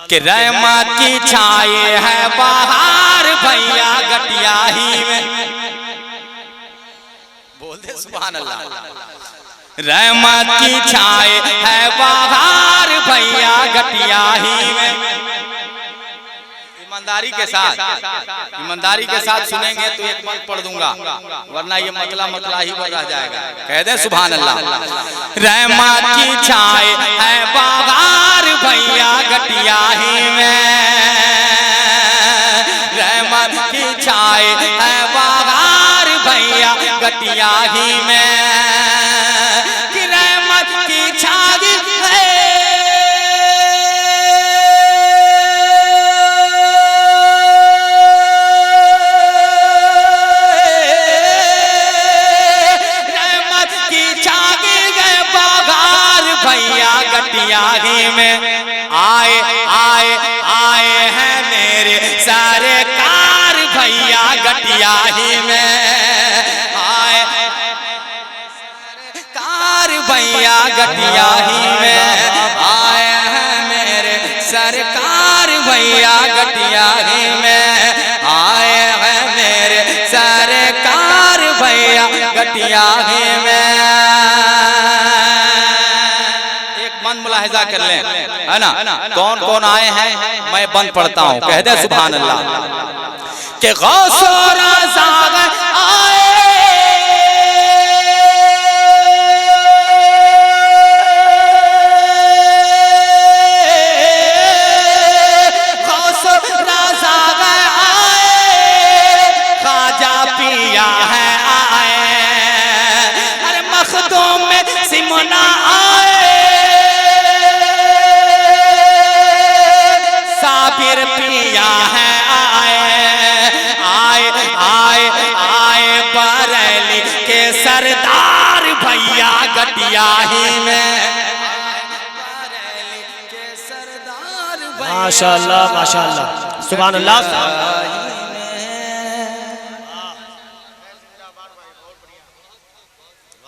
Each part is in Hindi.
कि रहमत की छाए है बाहर भैया गटिया ही में। बोल दे सुभान अल्लाह। रहमत की छाए है बाहर भैया गटिया ही में। ईमानदारी के साथ सुनेंगे तो एक मत पढ़ दूंगा, वरना ये मतला ही पर रह जाएगा। कह दे सुभान अल्लाह। रहमत की छाए है बाहर भैया गटिया ही में। रहमत की छाए है बाहर भैया गटिया ही में। कि रहमत की छाए है में। आए आए आए हैं मेरे सरकार भैया गटिया ही में। आए सरकार भैया गटिया ही में। आए हैं मेरे सरकार भैया गटिया ही में। आए हैं मेरे सरकार भैया गटिया ही में। मुलाहिजा कर लें, है ना, कौन कौन आए हैं मैं बंद पढ़ता हूं। कह दे सुभान अल्लाह। कि गौस और रज़ा आए गौस और रज़ा आए ख्वाजा पिया है आए। अरे मखदूम में सिमना आए पिया है आए। आए आए आए बरेली के सरदार भैया गटिया ही में। बरेली के सरदार माशाअल्लाह माशाअल्लाह सुभान अल्लाह।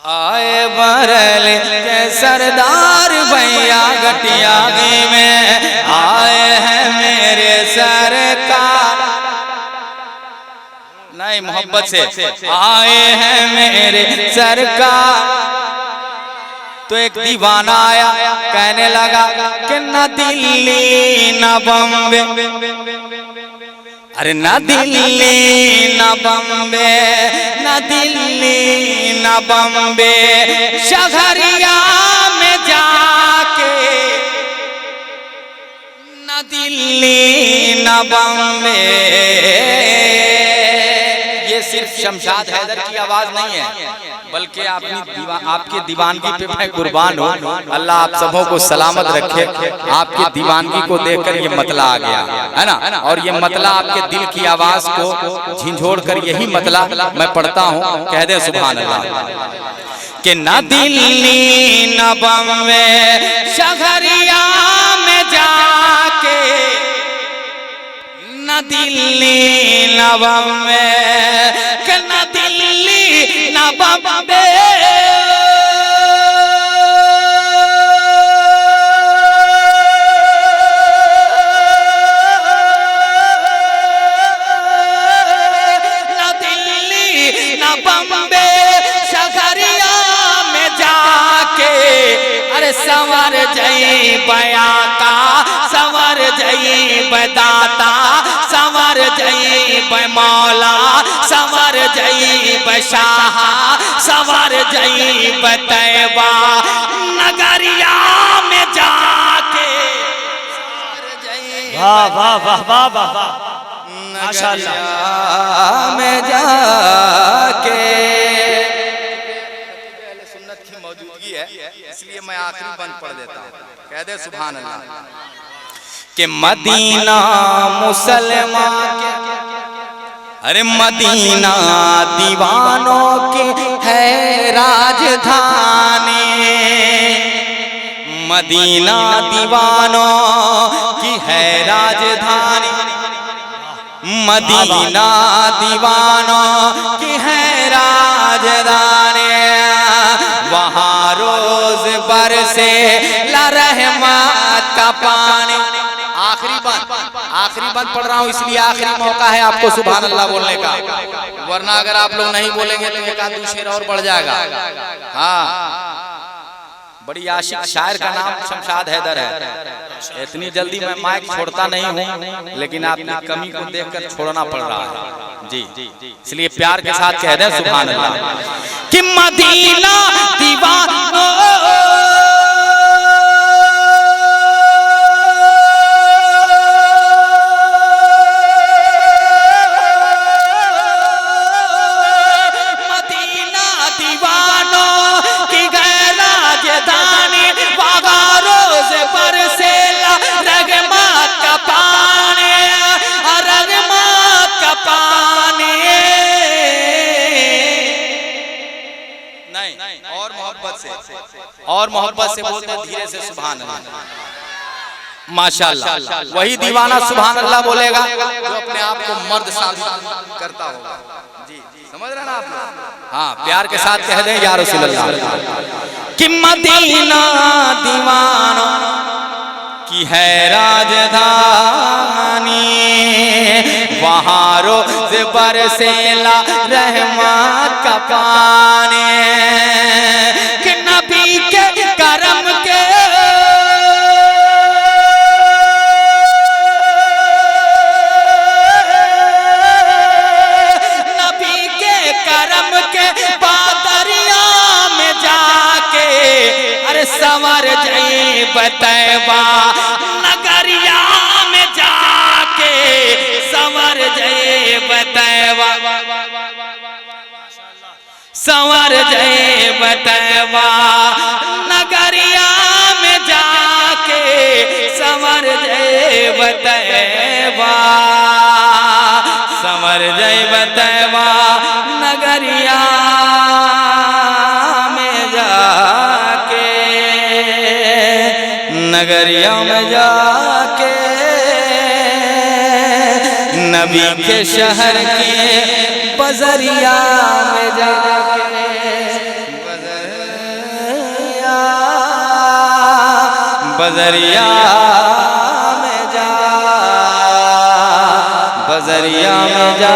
आए बरेली के सरदार भैया गटिया ही में। आए हैं मेरे सरकार, नहीं मोहब्बत से आए हैं मेरे सरकार। तो एक दीवाना आया कहने लगा कि न दिल्ली न बम्बे, अरे न दिल्ली न बम्बे, न दिल्ली न बम्बे, शहरिया में जाके न दिल्ली न बम्बे। ये सिर्फ शमशाद हैदर की आवाज नहीं है, बल्कि आपकी दीवानगी पे मैं कुर्बान हूँ। अल्लाह आप सबों को सलामत रखे। आपकी दीवानगी को देखकर ये मतला आ गया, है ना। और ये मतला आपके दिल की आवाज को झिझोड़ कर यही मतला मैं पढ़ता हूँ। कह दे सुभान अल्लाह। कि न दिल्ली न बम्बे, शहरिया में जाके न दिल्ली न बम्बे, कि न दिल्ली न बम्बे। न दिल्ली न बम्बे, शहरिया में जाके अरे संवर जई बया का, संवर जई बदाता, संवर जई मौला, संवर जई शाह, संवर जई तैबा नगरिया में जाके। वाह वाह वाह वाह वाह वाह माशाअल्लाह में जाके। सुन्नत की मौजूदगी है इसलिए मैं आखिरी बंद पढ़ देता हूँ। कह दे सुभान अल्लाह। कि मदीना मुसलमान के, अरे मदीना दीवानों की है राजधानी। मदीना दीवानों की है राजधानी। मदीना दीवानों की है राजधानी। वहाँ रोज बरसे ला रहमत का पानी। आखिरी बंद पढ़ रहा हूँ, इसलिए आखिरी मौका है आपको सुभान अल्लाह बोलने का, वरना अगर आप लोग नहीं बोलेंगे तो एक आध शेर और बढ़ जाएगा। हाँ, बड़ी आशिक शायर का नाम शमशाद हैदर है। इतनी जल्दी मैं माइक छोड़ता नहीं हूँ, लेकिन आपकी कमी को देखकर छोड़ना पड़ रहा है जी, इसलिए प्यार के साथ कह दें सुभान अल्लाह। कि मदीना दीवानो और मोहब्बत से बोलते धीरे से सुभान अल्लाह। माशाअल्लाह, वही दीवाना सुभान अल्लाह बोलेगा जो अपने आप को मर्द साबित करता होगा। जी, समझ रहे ना आप लोग? हाँ, प्यार के साथ कह दें या रसूल अल्लाह। कि मदीना दीवाना की है राजधानी, वहाँ रोज बरसेला रहमत का पानी। कि नबी के करम के बादरिया में जाके अरे संवर जाए बतैबा, नगरिया में जाके संवर जाए बतैबा, संवर जाए बतैबा, नगरिया में जाके संवर जाए बतैबा, संवर जाए बतैबा, नगरिया में जाके, नगरिया में जाके नबी के शहर के बजरिया में जाके, बजरिया में जा, बजरिया में जा।